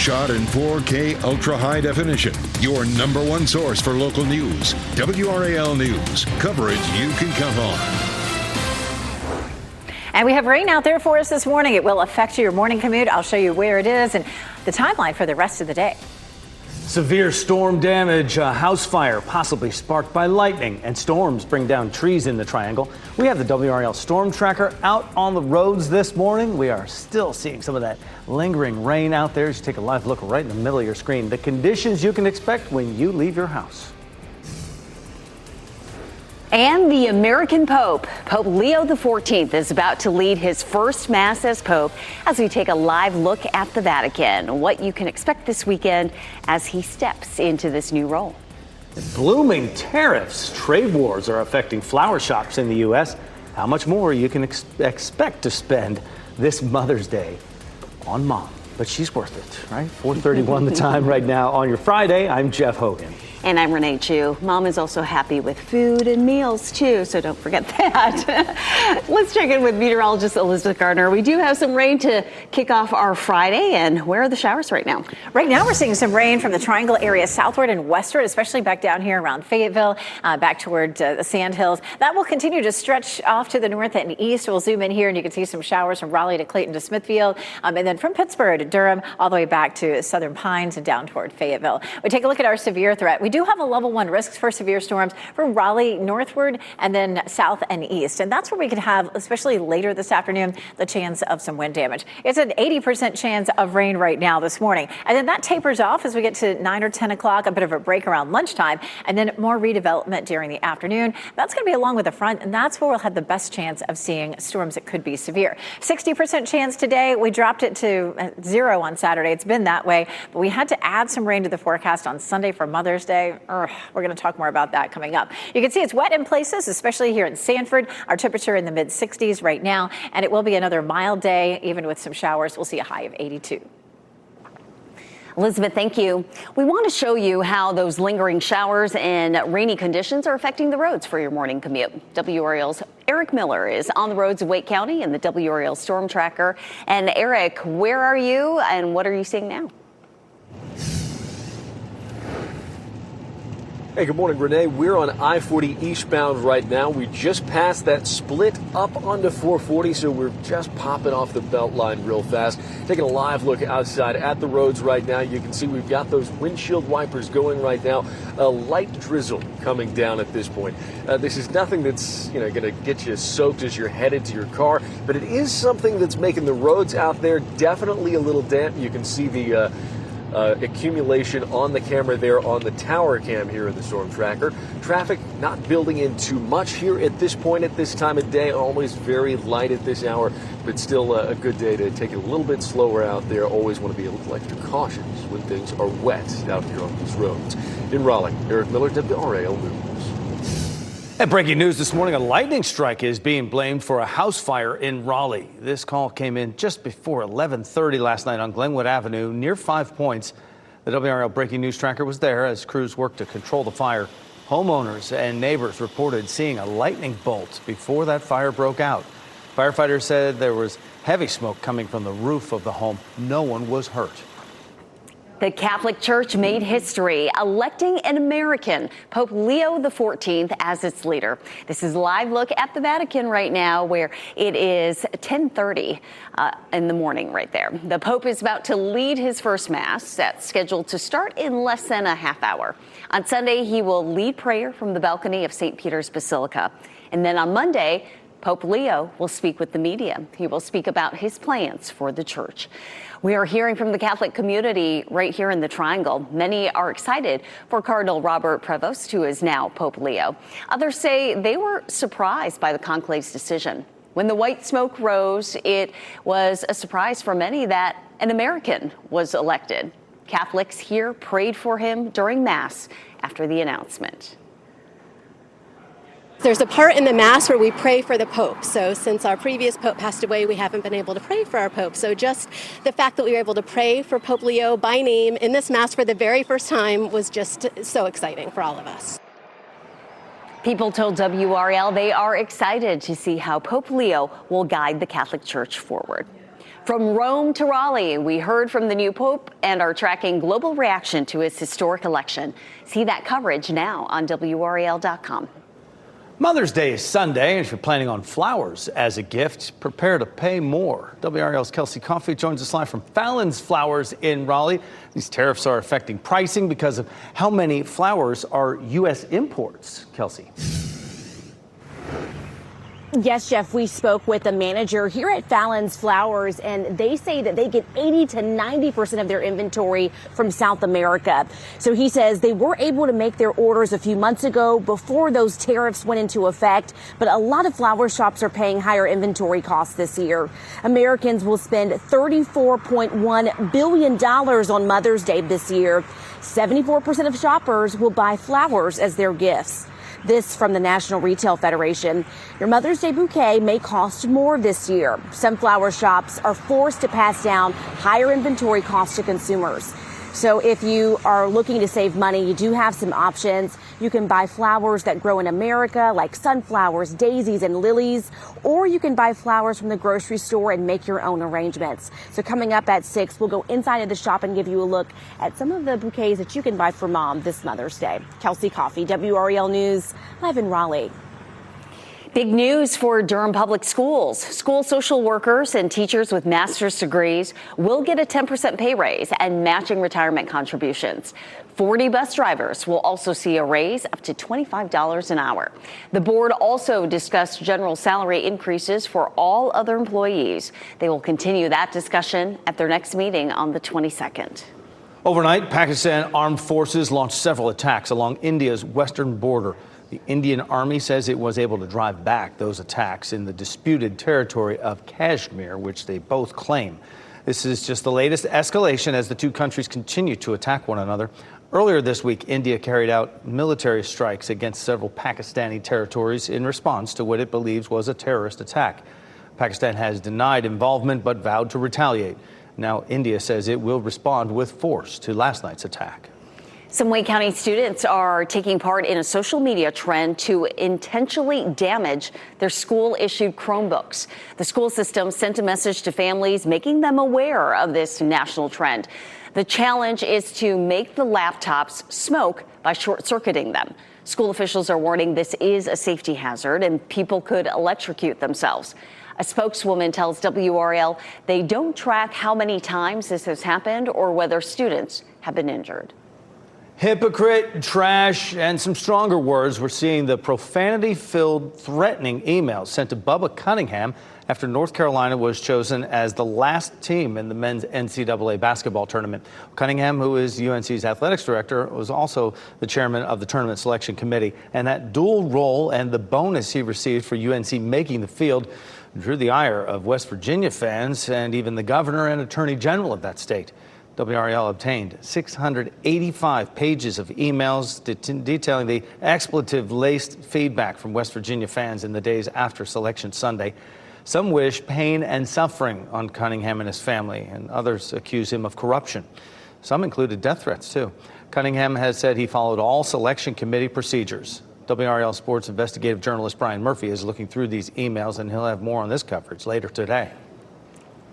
shot in 4K ultra high definition. Your number one source for local news. WRAL News. Coverage you can count on. And we have rain out there for us this morning. It will affect your morning commute. I'll show you where it is and the timeline for the rest of the day. Severe storm damage, a house fire possibly sparked by lightning, and storms bring down trees in the triangle. We have the WRAL storm tracker out on the roads this morning. We are still seeing some of that lingering rain out there. Just take a live look right in the middle of your screen. The conditions you can expect when you leave your house. And the American Pope, Pope Leo XIV, is about to lead his first Mass as Pope as we take a live look at the Vatican. What you can expect this weekend as he steps into this new role. Blooming tariffs. Trade wars are affecting flower shops in the U.S. How much more you can expect to spend this Mother's Day on Mom. But she's worth it, right? 4:31 the time right now on your Friday. I'm Jeff Hogan. And I'm Renee Chu. Mom is also happy with food and meals, too, so don't forget that. Let's check in with meteorologist Elizabeth Gardner. We do have some rain to kick off our Friday, and where are the showers right now? Right now, we're seeing some rain from the Triangle area southward and westward, especially back down here around Fayetteville, back toward the Sandhills. That will continue to stretch off to the north and east. We'll zoom in here, and you can see some showers from Raleigh to Clayton to Smithfield, and then from Pittsburgh to Durham, all the way back to Southern Pines and down toward Fayetteville. We take a look at our severe threat. We do have a level 1 risk for severe storms from Raleigh northward and then south and east. And that's where we could have, especially later this afternoon, the chance of some wind damage. It's an 80% chance of rain right now this morning. And then that tapers off as we get to 9 or 10 o'clock, a bit of a break around lunchtime, and then more redevelopment during the afternoon. That's going to be along with the front, and that's where we'll have the best chance of seeing storms that could be severe. 60% chance today. We dropped it to 0 on Saturday. It's been that way, but we had to add some rain to the forecast on Sunday for Mother's Day. We're going to talk more about that coming up. You can see it's wet in places, especially here in Sanford. Our temperature in the mid 60s right now, and it will be another mild day, even with some showers. We'll see a high of 82. Elizabeth, thank you. We want to show you how those lingering showers and rainy conditions are affecting the roads for your morning commute. WRAL's Eric Miller is on the roads of Wake County in the WRAL Storm Tracker. And Eric, where are you and what are you seeing now? Hey, good morning, Renee. We're on I-40 eastbound right now. We just passed that split up onto 440, so we're just popping off the belt line real fast. Taking a live look outside at the roads right now. You can see we've got those windshield wipers going right now. A light drizzle coming down at this point. This is nothing that's going to get you soaked as you're headed to your car, but it is something that's making the roads out there definitely a little damp. You can see the accumulation on the camera there on the tower cam here in the storm tracker. Traffic not building in too much here at this point at this time of day. Always very light at this hour, but still a good day to take it a little bit slower out there. Always want to be a little extra cautious when things are wet out here on these roads. In Raleigh, Eric Miller, WRAL News. And breaking news this morning, a lightning strike is being blamed for a house fire in Raleigh. This call came in just before 11:30 last night on Glenwood Avenue near 5 Points. The WRAL breaking news tracker was there as crews worked to control the fire. Homeowners and neighbors reported seeing a lightning bolt before that fire broke out. Firefighters said there was heavy smoke coming from the roof of the home. No one was hurt. The Catholic Church made history, electing an American, Pope Leo XIV, as its leader. This is a live look at the Vatican right now, where it is 10:30 in the morning right there. The Pope is about to lead his first Mass that's scheduled to start in less than a half hour. On Sunday, he will lead prayer from the balcony of St. Peter's Basilica. And then on Monday, Pope Leo will speak with the media. He will speak about his plans for the church. We are hearing from the Catholic community right here in the Triangle. Many are excited for Cardinal Robert Prevost, who is now Pope Leo. Others say they were surprised by the conclave's decision. When the white smoke rose, it was a surprise for many that an American was elected. Catholics here prayed for him during Mass after the announcement. There's a part in the Mass where we pray for the Pope. So since our previous Pope passed away, we haven't been able to pray for our Pope. So just the fact that we were able to pray for Pope Leo by name in this Mass for the very first time was just so exciting for all of us. People told WRAL they are excited to see how Pope Leo will guide the Catholic Church forward. From Rome to Raleigh, we heard from the new Pope and are tracking global reaction to his historic election. See that coverage now on WRAL.com. Mother's Day is Sunday, and if you're planning on flowers as a gift, prepare to pay more. WRAL's Kelsey Coffey joins us live from Fallon's Flowers in Raleigh. These tariffs are affecting pricing because of how many flowers are U.S. imports. Kelsey. Yes, Jeff, we spoke with the manager here at Fallon's Flowers, and they say that they get 80 to 90% of their inventory from South America. So he says they were able to make their orders a few months ago before those tariffs went into effect, but a lot of flower shops are paying higher inventory costs this year. Americans will spend $34.1 billion on Mother's Day this year. 74% of shoppers will buy flowers as their gifts. This from the National Retail Federation. Your Mother's Day bouquet may cost more this year. Some flower shops are forced to pass down higher inventory costs to consumers. So if you are looking to save money, you do have some options. You can buy flowers that grow in America, like sunflowers, daisies, and lilies, or you can buy flowers from the grocery store and make your own arrangements. So coming up at 6, we'll go inside of the shop and give you a look at some of the bouquets that you can buy for Mom this Mother's Day. Kelsey Coffey, WRAL News, live in Raleigh. Big news for Durham Public Schools. School social workers and teachers with master's degrees will get a 10% pay raise and matching retirement contributions. 40 bus drivers will also see a raise up to $25 an hour. The board also discussed general salary increases for all other employees. They will continue that discussion at their next meeting on the 22nd. Overnight, Pakistan Armed Forces launched several attacks along India's western border. The Indian Army says it was able to drive back those attacks in the disputed territory of Kashmir, which they both claim. This is just the latest escalation as the two countries continue to attack one another. Earlier this week, India carried out military strikes against several Pakistani territories in response to what it believes was a terrorist attack. Pakistan has denied involvement but vowed to retaliate. Now, India says it will respond with force to last night's attack. Some Wake County students are taking part in a social media trend to intentionally damage their school-issued Chromebooks. The school system sent a message to families making them aware of this national trend. The challenge is to make the laptops smoke by short-circuiting them. School officials are warning this is a safety hazard and people could electrocute themselves. A spokeswoman tells WRAL they don't track how many times this has happened or whether students have been injured. Hypocrite, trash, and some stronger words. We're seeing the profanity-filled, threatening emails sent to Bubba Cunningham after North Carolina was chosen as the last team in the men's NCAA basketball tournament. Cunningham, who is UNC's athletics director, was also the chairman of the tournament selection committee. And that dual role and the bonus he received for UNC making the field drew the ire of West Virginia fans and even the governor and attorney general of that state. WRAL obtained 685 pages of emails detailing the expletive-laced feedback from West Virginia fans in the days after Selection Sunday. Some wish pain and suffering on Cunningham and his family, and others accuse him of corruption. Some included death threats, too. Cunningham has said he followed all selection committee procedures. WRAL Sports investigative journalist Brian Murphy is looking through these emails, and he'll have more on this coverage later today.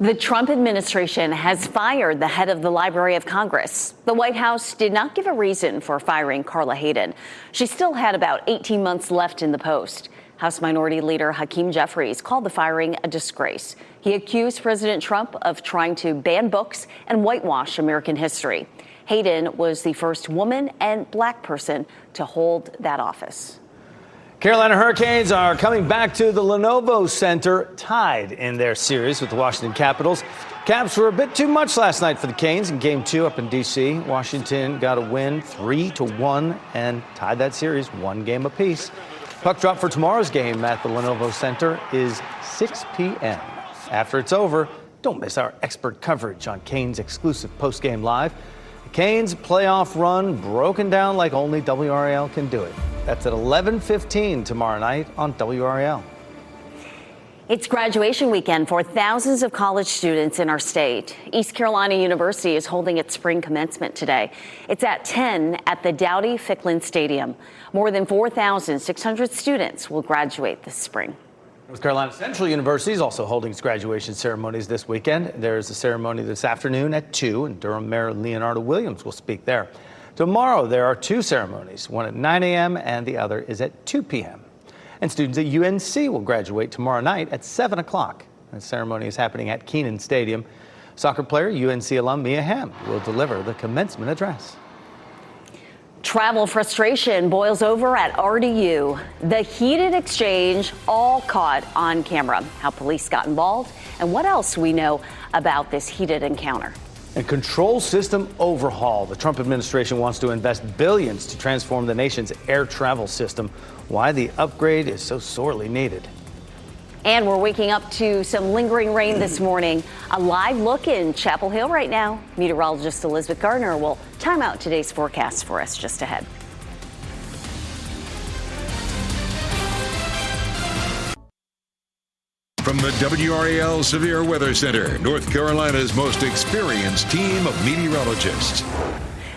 The Trump administration has fired the head of the Library of Congress. The White House did not give a reason for firing Carla Hayden. She still had about 18 months left in the post. House Minority Leader Hakeem Jeffries called the firing a disgrace. He accused President Trump of trying to ban books and whitewash American history. Hayden was the first woman and black person to hold that office. Carolina Hurricanes are coming back to the Lenovo Center, tied in their series with the Washington Capitals. Caps were a bit too much last night for the Canes in Game 2 up in D.C. Washington got a win 3-1 and tied that series 1 game apiece. Puck drop for tomorrow's game at the Lenovo Center is 6 p.m. After it's over, don't miss our expert coverage on Canes exclusive postgame live. The Canes playoff run broken down like only WRAL can do it. That's at 11:15 tomorrow night on WRAL. It's graduation weekend for thousands of college students in our state. East Carolina University is holding its spring commencement today. It's at 10 at the Dowdy-Ficklin Stadium. More than 4,600 students will graduate this spring. North Carolina Central University is also holding its graduation ceremonies this weekend. There's a ceremony this afternoon at 2, and Durham Mayor Leonardo Williams will speak there. Tomorrow, there are 2 ceremonies, one at 9 a.m. and the other is at 2 p.m. And students at UNC will graduate tomorrow night at 7 o'clock. The ceremony is happening at Keenan Stadium. Soccer player, UNC alum Mia Hamm will deliver the commencement address. Travel frustration boils over at RDU. The heated exchange all caught on camera. How police got involved and what else we know about this heated encounter. A control system overhaul. The Trump administration wants to invest billions to transform the nation's air travel system. Why the upgrade is so sorely needed. And we're waking up to some lingering rain this morning. A live look in Chapel Hill right now. Meteorologist Elizabeth Gardner will time out today's forecast for us just ahead. From the WRAL Severe Weather Center, North Carolina's most experienced team of meteorologists.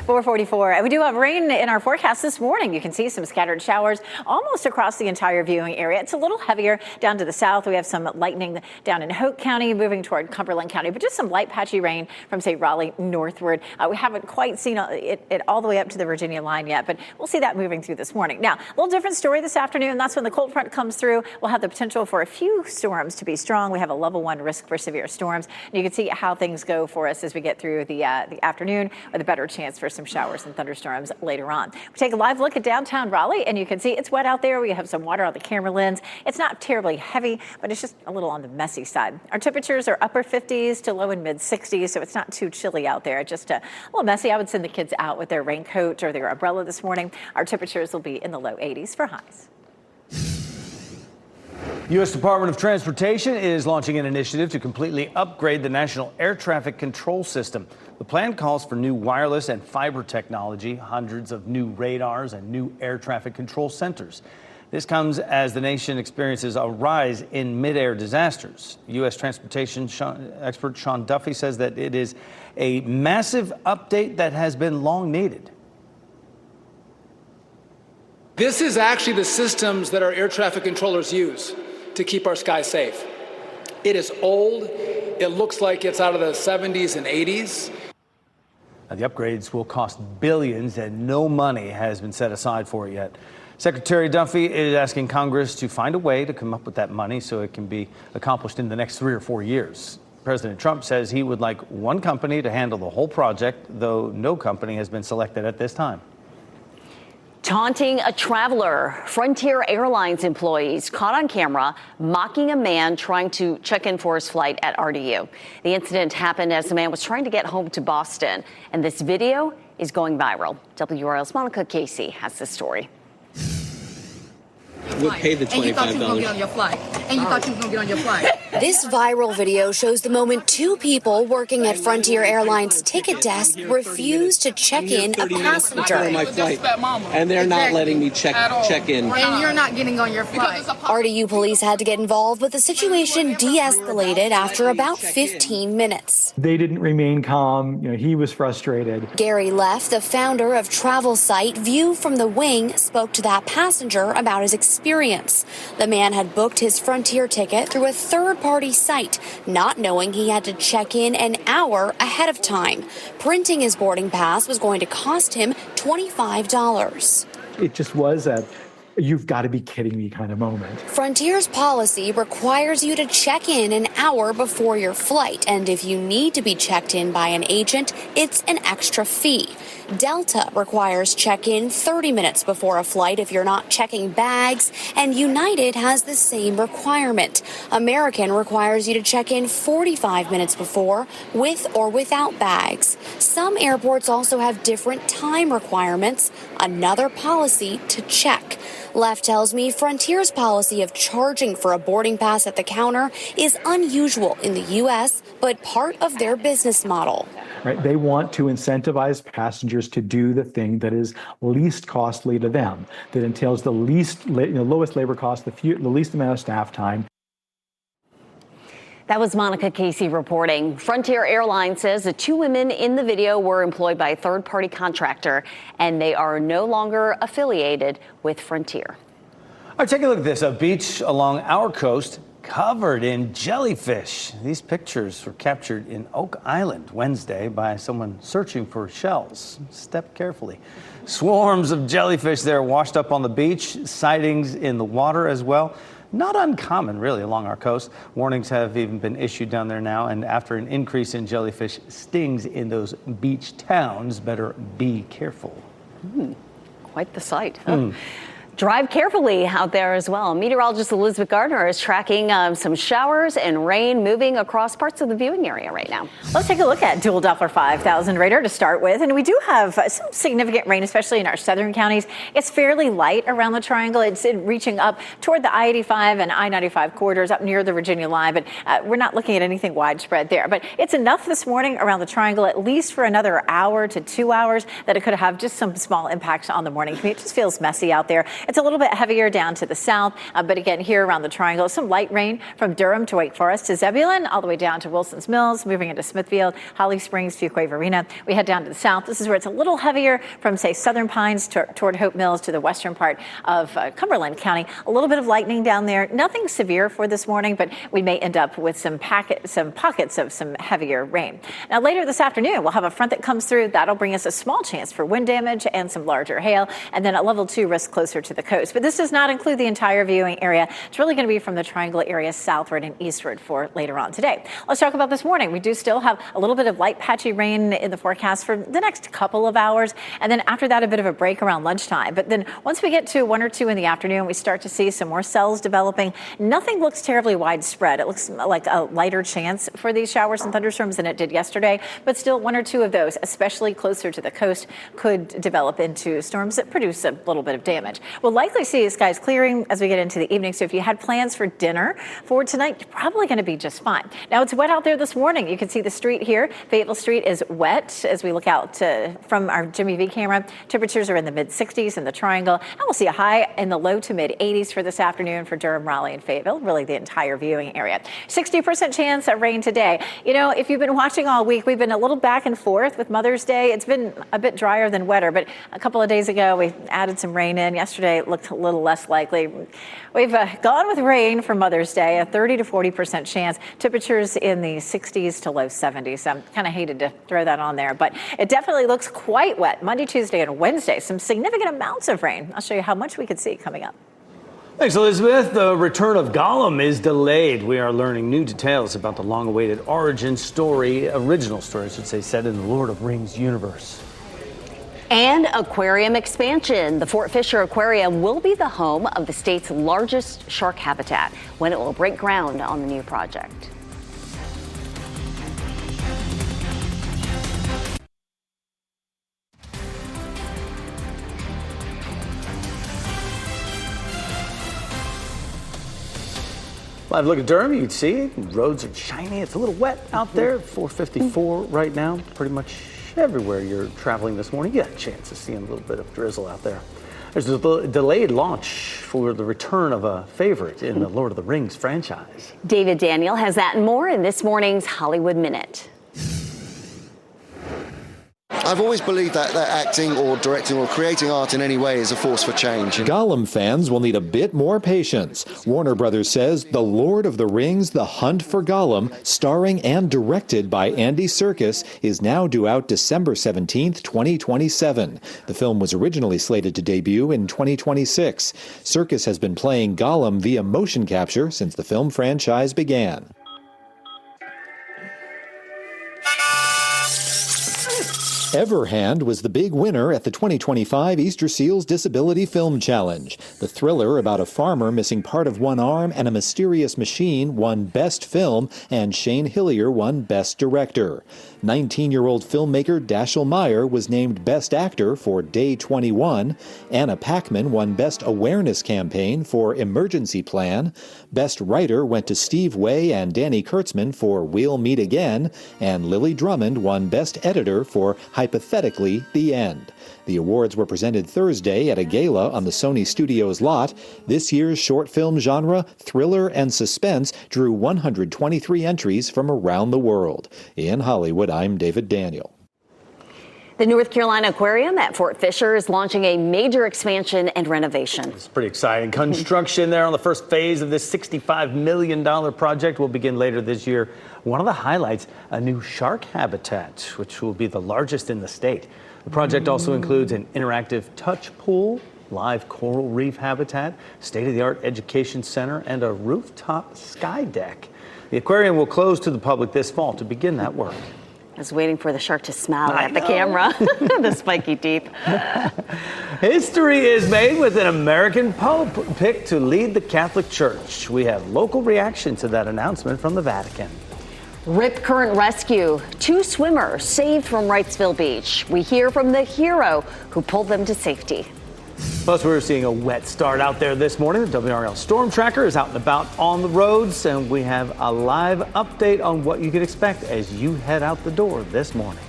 444. And we do have rain in our forecast this morning. You can see some scattered showers almost across the entire viewing area. It's a little heavier down to the south. We have some lightning down in Hoke County, moving toward Cumberland County, but just some light patchy rain from, say, Raleigh northward. We haven't quite seen it all the way up to the Virginia line yet, but we'll see that moving through this morning. Now, a little different story this afternoon. That's when the cold front comes through. We'll have the potential for a few storms to be strong. We have a level 1 risk for severe storms. And you can see how things go for us as we get through the afternoon, with a better chance for some showers and thunderstorms later on. We take a live look at downtown Raleigh, and you can see it's wet out there. We have some water on the camera lens. It's not terribly heavy, but it's just a little on the messy side. Our temperatures are upper 50s to low and mid 60s, so it's not too chilly out there. Just a little messy. I would send the kids out with their raincoat or their umbrella this morning. Our temperatures will be in the low 80s for highs. U.S. Department of Transportation is launching an initiative to completely upgrade the national air traffic control system. The plan calls for new wireless and fiber technology, hundreds of new radars, and new air traffic control centers. This comes as the nation experiences a rise in mid-air disasters. U.S. transportation expert Sean Duffy says that it is a massive update that has been long needed. This is actually the systems that our air traffic controllers use to keep our skies safe. It is old. It looks like it's out of the 70s and 80s. Now, the upgrades will cost billions, and no money has been set aside for it yet. Secretary Duffy is asking Congress to find a way to come up with that money so it can be accomplished in the next 3 or 4 years. President Trump says he would like one company to handle the whole project, though no company has been selected at this time. Taunting a traveler. Frontier Airlines employees caught on camera mocking a man trying to check in for his flight at RDU. The incident happened as the man was trying to get home to Boston, and this video is going viral. WRAL's Monica Casey has the story. Would pay the $25. And you thought you were going to get on your flight. And you thought you were going to get on your flight. This viral video shows the moment 2 people working at Frontier Airlines' ticket desk refuse to check in a passenger. On my flight, and they're not letting me check in. And you're not getting on your flight. RDU police had to get involved, but the situation de-escalated after about 15 minutes. They didn't remain calm. He was frustrated. Gary Leff, the founder of travel site View from the Wing, spoke to that passenger about his experience. The man had booked his Frontier ticket through a third-party site, not knowing he had to check in an hour ahead of time. Printing his boarding pass was going to cost him $25. It just was a you've got to be kidding me kind of moment. Frontier's policy requires you to check in an hour before your flight, and if you need to be checked in by an agent, it's an extra fee. Delta requires check-in 30 minutes before a flight if you're not checking bags, and United has the same requirement. American requires you to check in 45 minutes before, with or without bags. Some airports also have different time requirements, another policy to check. Leff tells me Frontier's policy of charging for a boarding pass at the counter is unusual in the U.S., but part of their business model. Right? They want to incentivize passengers to do the thing that is least costly to them, that entails the lowest labor cost, the least amount of staff time. That was Monica Casey reporting. Frontier Airlines says the 2 women in the video were employed by a third-party contractor, and they are no longer affiliated with Frontier. All right, take a look at this. A beach along our coast covered in jellyfish. These pictures were captured in Oak Island Wednesday by someone searching for shells. Step carefully. Swarms of jellyfish there washed up on the beach, sightings in the water as well. Not uncommon, really, along our coast. Warnings have even been issued down there now, and after an increase in jellyfish stings in those beach towns, better be careful. Quite the sight, huh? Drive carefully out there as well. Meteorologist Elizabeth Gardner is tracking some showers and rain moving across parts of the viewing area right now. Let's take a look at dual Doppler 5000 radar to start with. And we do have some significant rain, especially in our southern counties. It's fairly light around the triangle. It's reaching up toward the I-85 and I-95 corridors up near the Virginia line. But we're not looking at anything widespread there. But it's enough this morning around the triangle, at least for another hour to 2 hours, that it could have just some small impacts on the morning commute. It just feels messy out there. It's a little bit heavier down to the south, but again, here around the triangle, some light rain from Durham to Wake Forest to Zebulon, all the way down to Wilson's Mills, moving into Smithfield, Holly Springs, Fuquay Varina. We head down to the south. This is where it's a little heavier from, say, Southern Pines toward Hope Mills to the western part of Cumberland County. A little bit of lightning down there. Nothing severe for this morning, but we may end up with some pockets of some heavier rain. Now, later this afternoon, we'll have a front that comes through. That'll bring us a small chance for wind damage and some larger hail, and then a level 2 risk closer to the coast. But this does not include the entire viewing area. It's really going to be from the triangle area southward and eastward for later on today. Let's talk about this morning. We do still have a little bit of light patchy rain in the forecast for the next couple of hours. And then after that, a bit of a break around lunchtime. But then once we get to 1 or 2 in the afternoon, we start to see some more cells developing. Nothing looks terribly widespread. It looks like a lighter chance for these showers and thunderstorms than it did yesterday. But still, 1 or 2 of those, especially closer to the coast, could develop into storms that produce a little bit of damage. We'll likely see skies clearing as we get into the evening. So if you had plans for dinner for tonight, you're probably going to be just fine. Now, it's wet out there this morning. You can see the street here. Fayetteville Street is wet as we look out from our Jimmy V camera. Temperatures are in the mid-60s in the triangle. And we'll see a high in the low to mid-80s for this afternoon for Durham, Raleigh, and Fayetteville, really the entire viewing area. 60% chance of rain today. You know, if you've been watching all week, we've been a little back and forth with Mother's Day. It's been a bit drier than wetter, but a couple of days ago, we added some rain in. Yesterday, it looked a little less likely. We've gone with rain for Mother's Day, a 30 to 40% chance. Temperatures in the 60s to low 70s. I kind of hated to throw that on there, but it definitely looks quite wet. Monday, Tuesday, and Wednesday, some significant amounts of rain. I'll show you how much we could see coming up. Thanks, Elizabeth. The return of Gollum is delayed. We are learning new details about the long-awaited original story, I should say, set in the Lord of the Rings universe. And aquarium expansion. The Fort Fisher Aquarium will be the home of the state's largest shark habitat when it will break ground on the new project. Live look at Durham, you can see roads are shiny. It's a little wet out there. 454 right now. Pretty much everywhere you're traveling this morning, you got a chance of seeing a little bit of drizzle out there. There's a delayed launch for the return of a favorite in the Lord of the Rings franchise. David Daniel has that and more in this morning's Hollywood Minute. I've always believed that acting or directing or creating art in any way is a force for change. Gollum fans will need a bit more patience. Warner Brothers says The Lord of the Rings, The Hunt for Gollum, starring and directed by Andy Serkis, is now due out December 17th, 2027. The film was originally slated to debut in 2026. Serkis has been playing Gollum via motion capture since the film franchise began. Everhand was the big winner at the 2025 Easter Seals Disability Film Challenge. The thriller about a farmer missing part of one arm and a mysterious machine won Best Film, and Shane Hillier won Best Director. 19-year-old filmmaker Dashiell Meyer was named Best Actor for Day 21. Anna Paquin won Best Awareness Campaign for Emergency Plan. Best Writer went to Steve Way and Danny Kurtzman for We'll Meet Again. And Lily Drummond won Best Editor for Hypothetically, The End. The awards were presented Thursday at a gala on the Sony Studios lot. This year's short film genre, thriller and suspense, drew 123 entries from around the world. In Hollywood, I'm David Daniel. The North Carolina Aquarium at Fort Fisher is launching a major expansion and renovation. It's pretty exciting. Construction there on the first phase of this $65 million project will begin later this year. One of the highlights, a new shark habitat, which will be the largest in the state. The project also includes an interactive touch pool, live coral reef habitat, state-of-the-art education center, and a rooftop sky deck. The aquarium will close to the public this fall to begin that work. I was waiting for the shark to smile at the camera. The spiky teeth. History is made with an American Pope picked to lead the Catholic Church. We have local reaction to that announcement from the Vatican. Rip Current Rescue. 2 swimmers saved from Wrightsville Beach. We hear from the hero who pulled them to safety. Plus, we're seeing a wet start out there this morning. The WRAL Storm Tracker is out and about on the roads, and we have a live update on what you can expect as you head out the door this morning.